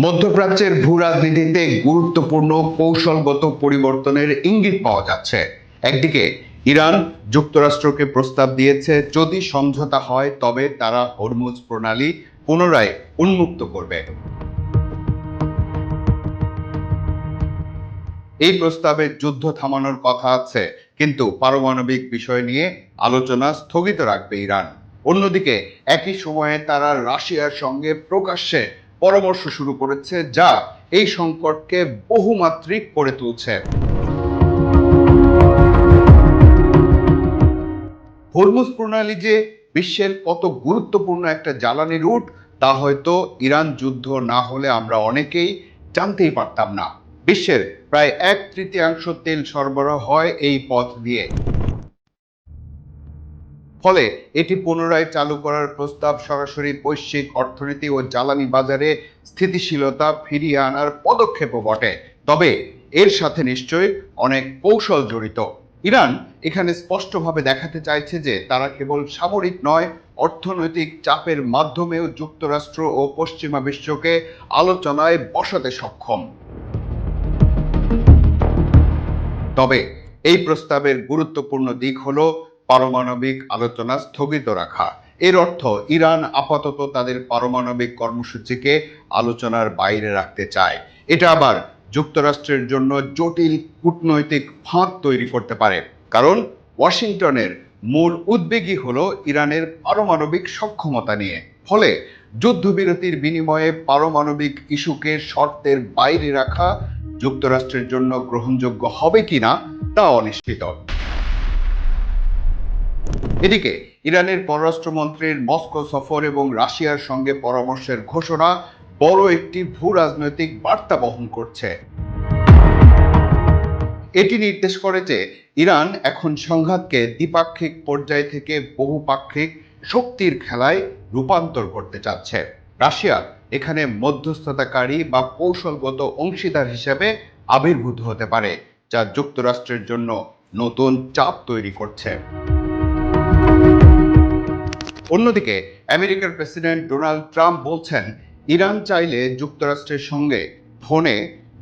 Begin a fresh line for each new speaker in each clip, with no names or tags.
মধ্যপ্রাচ্যের ভূ রাজনীতিতে গুরুত্বপূর্ণ কৌশলগত পরিবর্তনের ইঙ্গিত পাওয়া যাচ্ছে। একদিকে ইরান যুক্তরাষ্ট্রকে প্রস্তাব দিয়েছে, যদি সমঝোতা হয় তবে তারা হরমুজ প্রণালী পুনরায় উন্মুক্ত করবে। এই প্রস্তাবে যুদ্ধ থামানোর কথা আছে, কিন্তু পারমাণবিক বিষয় নিয়ে আলোচনা স্থগিত রাখবে ইরান। অন্যদিকে একই সময়ে তারা রাশিয়ার সঙ্গে প্রকাশ্যে পরামর্শ শুরু করেছে, যা এই সংকটকে বহুমাত্রিক করে তুলছে। হরমুজ প্রণালী যে বিশ্বের কত গুরুত্বপূর্ণ একটা জ্বালানি রুট, তা হয়তো ইরান যুদ্ধ না হলে আমরা অনেকেই জানতেই পারতাম না। বিশ্বের প্রায় 1/3 তেল সরবরাহ হয় এই পথ দিয়ে। ফলে এটি পুনরায় চালু করার প্রস্তাব সরাসরি বৈশ্বিক অর্থনীতি ও জ্বালানি বাজারে স্থিতিশীলতা ফিরিয়ে আনার পদক্ষেপও বটে। তবে এর সাথে নিশ্চয়ই অনেক কৌশল জড়িত। ইরান এখানে স্পষ্টভাবে দেখাতে চাইছে যে তারা কেবল সামরিক নয়, অর্থনৈতিক চাপের মাধ্যমেও যুক্তরাষ্ট্র ও পশ্চিমা বিশ্বকে আলোচনায় বসাতে সক্ষম। তবে এই প্রস্তাবের গুরুত্বপূর্ণ দিক হলো পারমাণবিক আলোচনা স্থগিত রাখা। এর অর্থ ইরান আপাতত তাদের পারমাণবিক কর্মসূচিকে আলোচনার বাইরে রাখতে চায়। এটা আবার যুক্তরাষ্ট্রের জন্য জটিল কূটনৈতিক ফাঁদ তৈরি করতে পারে, কারণ ওয়াশিংটনের মূল উদ্বেগই হলো ইরানের পারমাণবিক সক্ষমতা নিয়ে। ফলে যুদ্ধবিরতির বিনিময়ে পারমাণবিক ইস্যুকে শর্তের বাইরে রাখা যুক্তরাষ্ট্রের জন্য গ্রহণযোগ্য হবে কিনা তা অনিশ্চিত। এদিকে ইরানের পররাষ্ট্রমন্ত্রীর মস্কো সফর এবং রাশিয়ার সঙ্গে পরামর্শের ঘোষণা বড় একটি ভূ রাজনৈতিক বার্তা বহন করছে। এটি নির্দেশ করে যে ইরান এখন সংঘাতকে দ্বিপাক্ষিক পর্যায় থেকে বহুপাক্ষিক শক্তির খেলায় রূপান্তর করতে চাচ্ছে। রাশিয়া এখানে মধ্যস্থতাকারী বা কৌশলগত অংশীদার হিসেবে আবির্ভূত হতে পারে, যা যুক্তরাষ্ট্রের জন্য নতুন চাপ তৈরি করছে। অন্যদিকে আমেরিকার প্রেসিডেন্ট ডোনাল্ড ট্রাম্প বলছেন, ইরান চাইলে যুক্তরাষ্ট্রের সঙ্গে ফোনে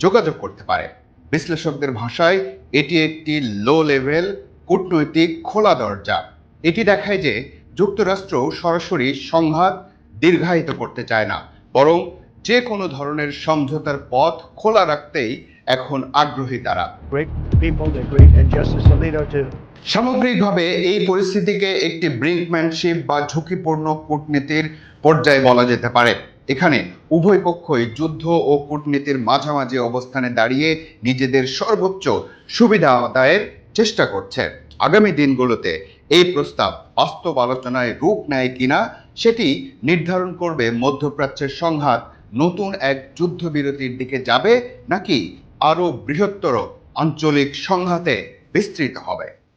যোগাযোগ করতে পারে। বিশ্লেষকদের ভাষায় এটি একটি লো লেভেল কূটনৈতিক খোলা দরজা। এটি দেখায় যে যুক্তরাষ্ট্র সরাসরি সংঘাত দীর্ঘায়িত করতে চায় না, বরং যে কোনো ধরনের সমঝোতার পথ খোলা রাখতেই এখন আগ্রহী তারা। সামগ্রিকভাবে এই পরিস্থিতিকে একটি ব্রিঙ্কম্যানশিপ বা ঝুঁকিপূর্ণ কূটনীতির পর্যায়ে বলা যেতে পারে। এখানে উভয় পক্ষই যুদ্ধ ও কূটনীতির মাঝামাঝি অবস্থানে দাঁড়িয়ে নিজেদের সর্বোচ্চ সুবিধা আদায়ের চেষ্টা করছে। আগামী দিনগুলোতে এই প্রস্তাব বাস্তব আলোচনায় রূপ নেয় কিনা সেটি নির্ধারণ করবে মধ্যপ্রাচ্যের সংঘাত নতুন এক যুদ্ধবিরতির দিকে যাবে নাকি আরো বৃহত্তর আঞ্চলিক সংঘাতে বিস্তৃত হবে।